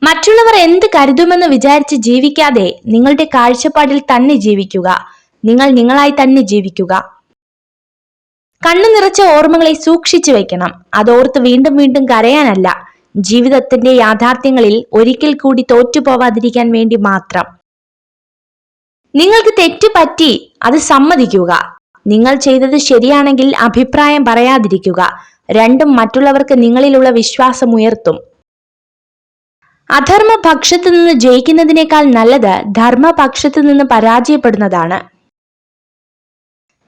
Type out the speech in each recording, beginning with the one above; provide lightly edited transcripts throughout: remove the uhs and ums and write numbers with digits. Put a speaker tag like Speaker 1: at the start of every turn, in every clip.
Speaker 1: മറ്റുള്ളവർ എന്ത് കരുതുമെന്ന് വിചാരിച്ച് ജീവിക്കാതെ നിങ്ങളുടെ കാഴ്ചപ്പാടിൽ തന്നെ ജീവിക്കുക. നിങ്ങൾ നിങ്ങളായി തന്നെ ജീവിക്കുക. കണ്ണു നിറച്ച ഓർമ്മകളെ സൂക്ഷിച്ചു വെക്കണം. അതോർത്ത് വീണ്ടും വീണ്ടും കരയാനല്ല, ജീവിതത്തിന്റെ യാഥാർത്ഥ്യങ്ങളിൽ ഒരിക്കൽ കൂടി തോറ്റുപോവാതിരിക്കാൻ വേണ്ടി മാത്രം. നിങ്ങൾക്ക് തെറ്റ് പറ്റി, അത് സമ്മതിക്കുക. നിങ്ങൾ ചെയ്തത് ശരിയാണെങ്കിൽ അഭിപ്രായം പറയാതിരിക്കുക. രണ്ടും മറ്റുള്ളവർക്ക് നിങ്ങളിലുള്ള വിശ്വാസം ഉയർത്തും. അധർമ്മപക്ഷത്തു നിന്ന് ജയിക്കുന്നതിനേക്കാൾ നല്ലത് ധർമ്മപക്ഷത്തു നിന്ന് പരാജയപ്പെടുന്നതാണ്.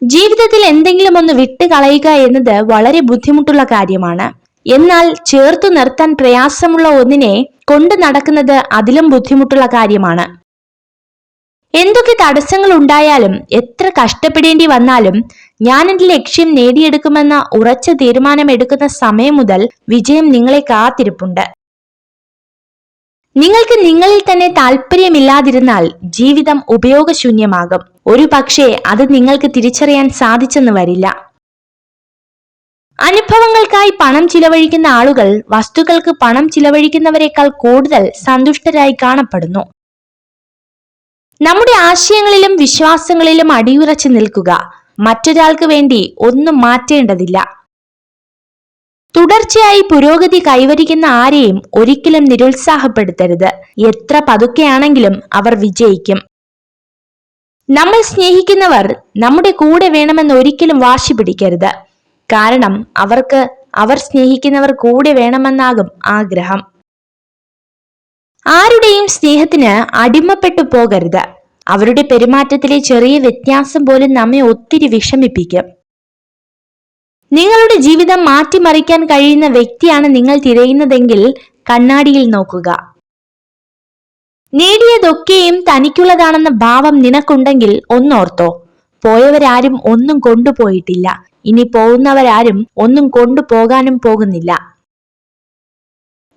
Speaker 1: ജീവിതത്തിൽ എന്തെങ്കിലും ഒന്ന് വിട്ടുകളയുക എന്നത് വളരെ ബുദ്ധിമുട്ടുള്ള കാര്യമാണ്. എന്നാൽ ചേർത്തു നിർത്താൻ പ്രയാസമുള്ള ഒന്നിനെ കൊണ്ടു നടക്കുന്നത് അതിലും ബുദ്ധിമുട്ടുള്ള കാര്യമാണ്. എന്തൊക്കെ തടസ്സങ്ങൾ ഉണ്ടായാലും, എത്ര കഷ്ടപ്പെടേണ്ടി വന്നാലും, ഞാൻ എന്റെ ലക്ഷ്യം നേടിയെടുക്കുമെന്ന ഉറച്ച തീരുമാനമെടുക്കുന്ന സമയം മുതൽ വിജയം നിങ്ങളെ കാത്തിരിപ്പുണ്ട്. നിങ്ങൾക്ക് നിങ്ങളിൽ തന്നെ താല്പര്യമില്ലാതിരുന്നാൽ ജീവിതം ഉപയോഗശൂന്യമാകും. ഒരു പക്ഷേ അത് നിങ്ങൾക്ക് തിരിച്ചറിയാൻ സാധിച്ചെന്ന് വരില്ല. അനുഭവങ്ങൾക്കായി പണം ചിലവഴിക്കുന്ന ആളുകൾ വസ്തുക്കൾക്ക് പണം ചിലവഴിക്കുന്നവരെക്കാൾ കൂടുതൽ സന്തുഷ്ടരായി കാണപ്പെടുന്നു. നമ്മുടെ ആശയങ്ങളിലും വിശ്വാസങ്ങളിലും അടിയുറച്ചു നിൽക്കുക. മറ്റൊരാൾക്ക് വേണ്ടി ഒന്നും മാറ്റേണ്ടതില്ല. തുടർച്ചയായി പുരോഗതി കൈവരിക്കുന്ന ആരെയും ഒരിക്കലും നിരുത്സാഹപ്പെടുത്തരുത്. എത്ര പതുക്കെയാണെങ്കിലും അവർ വിജയിക്കും. നമ്മൾ സ്നേഹിക്കുന്നവർ നമ്മുടെ കൂടെ വേണമെന്ന് ഒരിക്കലും വാശി പിടിക്കരുത്. കാരണം അവർക്ക് അവർ സ്നേഹിക്കുന്നവർ കൂടെ വേണമെന്നാകും ആഗ്രഹം. ആരുടെയും സ്നേഹത്തിന് അടിമപ്പെട്ടു പോകരുത്. അവരുടെ പെരുമാറ്റത്തിലെ ചെറിയ വ്യത്യാസം പോലും നമ്മെ ഒത്തിരി വിഷമിപ്പിക്കും. നിങ്ങളുടെ ജീവിതം മാറ്റിമറിക്കാൻ കഴിയുന്ന വ്യക്തിയാണ് നിങ്ങൾ തിരയുന്നതെങ്കിൽ കണ്ണാടിയിൽ നോക്കുക. നേടിയതൊക്കെയും തനിക്കുള്ളതാണെന്ന ഭാവം നിനക്കുണ്ടെങ്കിൽ ഒന്നോർത്തോ, പോയവരാരും ഒന്നും കൊണ്ടുപോയിട്ടില്ല. ഇനി പോകുന്നവരാരും ഒന്നും കൊണ്ടുപോകാനും പോകുന്നില്ല.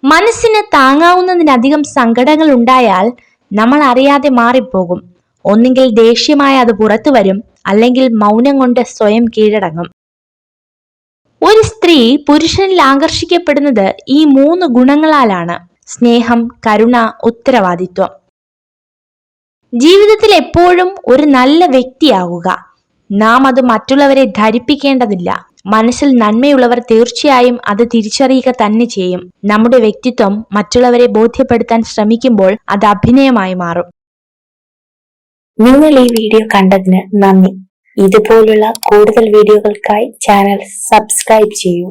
Speaker 1: മനസ്സിന് താങ്ങാവുന്നതിനധികം സങ്കടങ്ങൾ ഉണ്ടായാൽ നമ്മൾ അറിയാതെ മാറിപ്പോകും. ഒന്നുകിൽ ദേഷ്യമായി അത് പുറത്തു വരും, അല്ലെങ്കിൽ മൗനം കൊണ്ട് സ്വയം കീഴടങ്ങും. ഒരു സ്ത്രീ പുരുഷനിൽ ആകർഷിക്കപ്പെടുന്നത് ഈ 3 ഗുണങ്ങളാലാണ്: സ്നേഹം, കരുണ, ഉത്തരവാദിത്വം. ജീവിതത്തിൽ എപ്പോഴും ഒരു നല്ല വ്യക്തിയാവുക. നാം അത് മറ്റുള്ളവരെ ധരിപ്പിക്കേണ്ടതില്ല. മനസ്സിൽ നന്മയുള്ളവർ തീർച്ചയായും അത് തിരിച്ചറിയുക തന്നെ ചെയ്യും. നമ്മുടെ വ്യക്തിത്വം മറ്റുള്ളവരെ ബോധ്യപ്പെടുത്താൻ ശ്രമിക്കുമ്പോൾ അത് അഭിനയമായി മാറും.
Speaker 2: നിങ്ങൾ ഈ വീഡിയോ കണ്ടതിന് നന്ദി. ഇതുപോലുള്ള കൂടുതൽ വീഡിയോകൾക്കായി ചാനൽ സബ്സ്ക്രൈബ് ചെയ്യൂ.